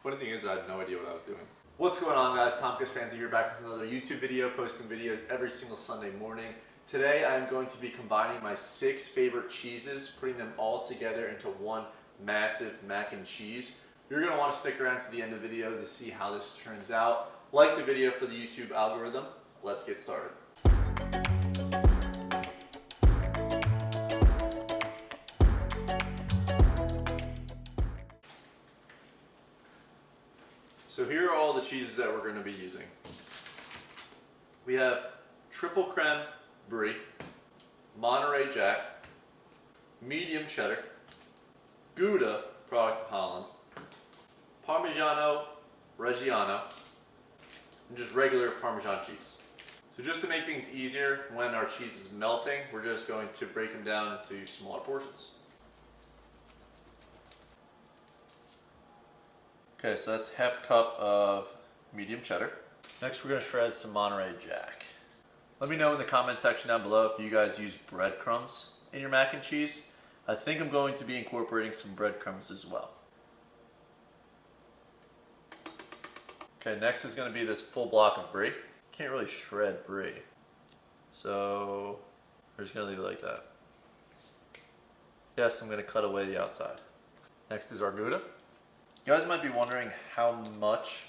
Funny thing is, I had no idea what I was doing. What's going on, guys? Tom Costanza here, back with another YouTube video, posting videos every single Sunday morning. Today I'm going to be combining my 6 favorite cheeses, putting them all together into one massive mac and cheese. You're going to want to stick around to the end of the video to see how this turns out. Like the video for the YouTube algorithm. Let's get started. So here are all the cheeses that we're going to be using. We have triple creme brie, Monterey Jack, medium cheddar, Gouda, product of Holland, parmigiano reggiano, and just regular Parmesan cheese. So just to make things easier, when our cheese is melting, we're just going to break them down into smaller portions. Okay, so that's half a cup of medium cheddar. Next we're going to shred some Monterey Jack. Let me know in the comment section down below if you guys use breadcrumbs in your mac and cheese. I think I'm going to be incorporating some breadcrumbs as well. Okay, next is going to be this full block of brie. Can't really shred brie, so we're just going to leave it like that. Yes, I'm going to cut away the outside. Next is our Gouda. You guys might be wondering how much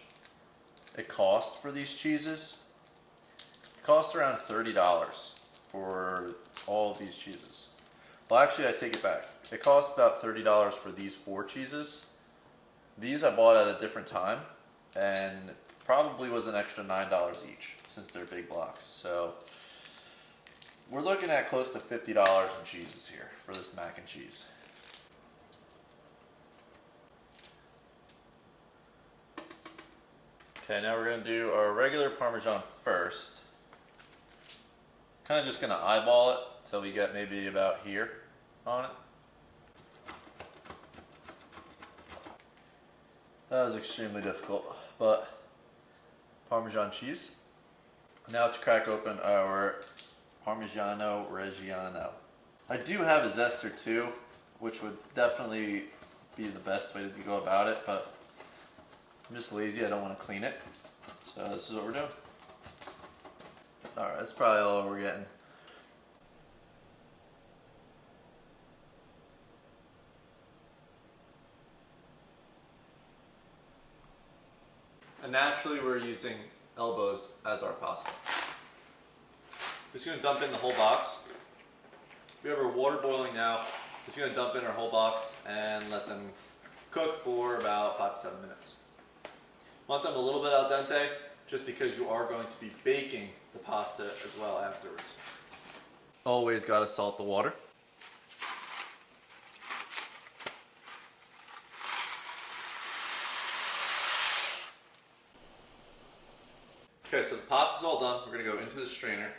it costs for these cheeses. It costs around $30 for all of these cheeses. Well, actually, I take it back. It costs about $30 for these 4 cheeses. These I bought at a different time, and probably was an extra $9 each since they're big blocks. So we're looking at close to $50 in cheeses here for this mac and cheese. Okay, now we're going to do our regular Parmesan first. Kind of just going to eyeball it until we get maybe about here on it. That was extremely difficult, but Parmesan cheese. Now to crack open our Parmigiano Reggiano. I do have a zester too, which would definitely be the best way to go about it, but I'm just lazy, I don't want to clean it. So this is what we're doing. Alright, that's probably all we're getting. And naturally we're using elbows as our pasta. Just going to dump in the whole box. We have our water boiling now. Just going to dump in our whole box and let them cook for about 5 to 7 minutes. Want them a little bit al dente, just because you are going to be baking the pasta as well afterwards. Always got to salt the water. Okay, so the pasta's all done. We're going to go into the strainer.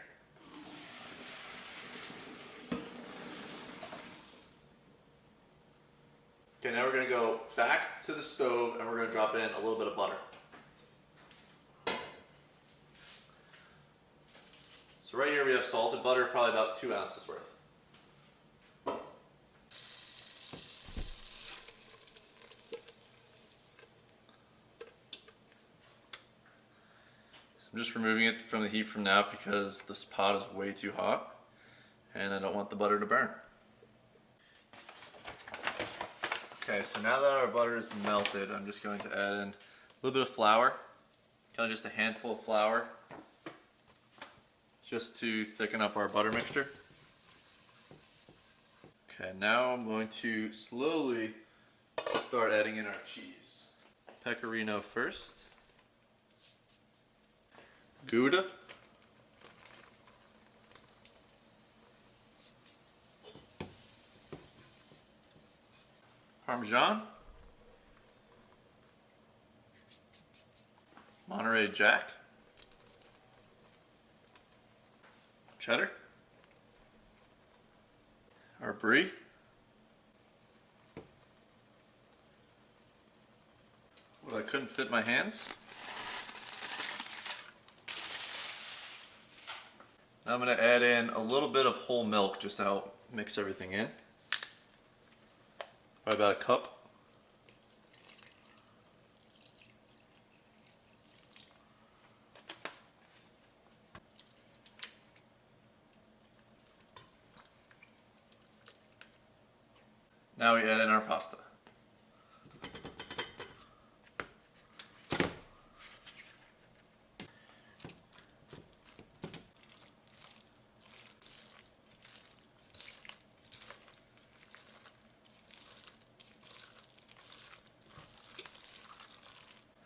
Okay, now we're going to go back to the stove and we're going to drop in a little bit of butter. So right here we have salted butter, probably about 2 ounces worth. So I'm just removing it from the heat from now because this pot is way too hot and I don't want the butter to burn. Okay, so now that our butter is melted, I'm just going to add in a little bit of flour, kind of just a handful of flour, just to thicken up our butter mixture. Okay, now I'm going to slowly start adding in our cheese. Pecorino first, Gouda, Parmesan, Monterey Jack, cheddar, our brie, what I couldn't fit in my hands. Now I'm going to add in a little bit of whole milk just to help mix everything in. Probably about a cup. Now we add in our pasta.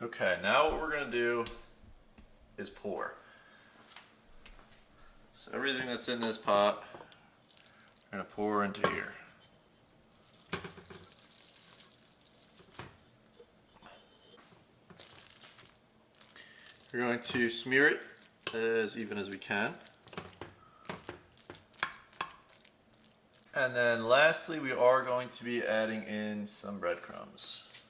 Okay, now what we're gonna do is pour. So everything that's in this pot, we're gonna pour into here. We're going to smear it as even as we can. And then lastly, we are going to be adding in some breadcrumbs.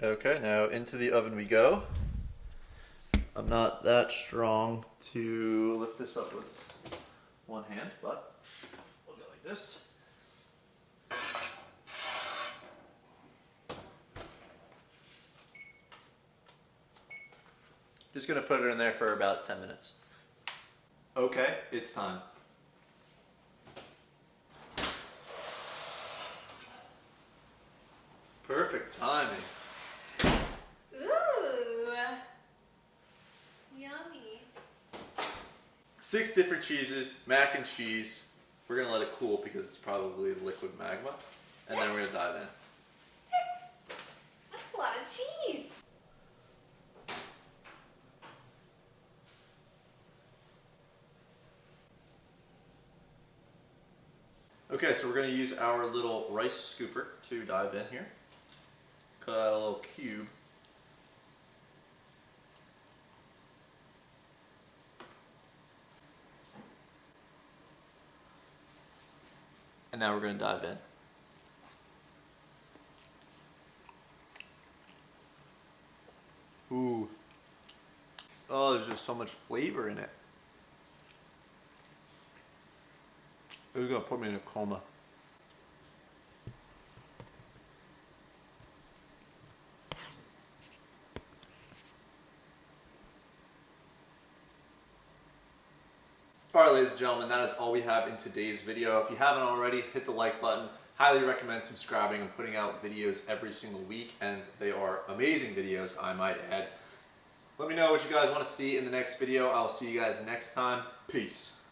Okay, now into the oven we go. I'm not that strong to lift this up with one hand, but we'll go like this. Just gonna put it in there for about 10 minutes. Okay, it's time. Perfect timing. Ooh, yummy. 6 different cheeses, mac and cheese. We're gonna let it cool because it's probably liquid magma. And then we're gonna dive in. 6? That's a lot of cheese. Okay, so we're gonna use our little rice scooper to dive in here. Cut out a little cube. And now we're gonna dive in. Ooh. Oh, there's just so much flavor in it. It's gonna put me in a coma. Alright, ladies and gentlemen, that is all we have in today's video. If you haven't already, hit the like button. Highly recommend subscribing. I'm putting out videos every single week, and they are amazing videos, I might add. Let me know what you guys want to see in the next video. I'll see you guys next time. Peace.